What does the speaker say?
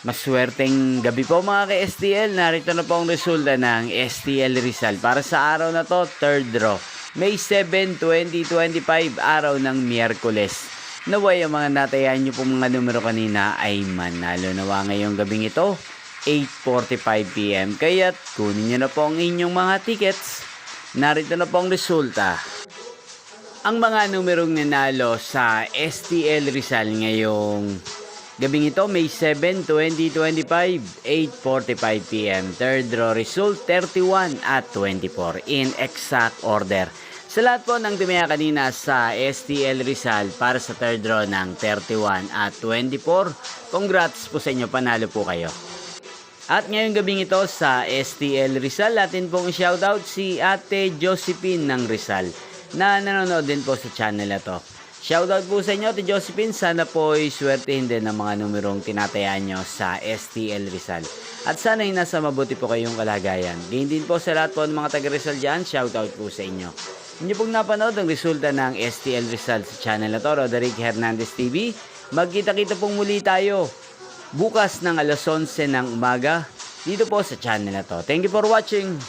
Maswerteng gabi po mga ka-STL. Narito na po ang resulta ng STL Rizal. Para sa araw na to, third draw. May 7, 2025, araw ng Miyerkules. Naway ang mga natayan nyo pong mga numero kanina ay manalo nawa ngayong gabing ito, 8:45 PM. Kaya't kunin nyo na po ang inyong mga tickets. Narito na po ang resulta. Ang mga numerong nanalo sa STL Rizal ngayong gabing ito, May 7, 2025, 8:45 PM. Third draw result, 31 at 24 in exact order. Sa lahat po ng tumaya kanina sa STL Rizal para sa third draw ng 31 at 24, congrats po sa inyo, panalo po kayo. At ngayong gabing ito sa STL Rizal, atin pong shoutout si Ate Josephine ng Rizal na nanonood din po sa channel na to. Shoutout po sa inyo, Ate Josephine. Sana po ay swertehin din ng mga numerong tinatayaan nyo sa STL Rizal. At sana ay nasa mabuti po kayong kalagayan. Ganyan din po sa lahat po ng mga taga Rizal dyan, shoutout po sa inyo. Inyo pong napanood ang resulta ng STL Rizal sa channel na to, Roderick Hernandez TV. Magkita-kita pong muli tayo bukas ng alas 11 ng umaga dito po sa channel na to. Thank you for watching.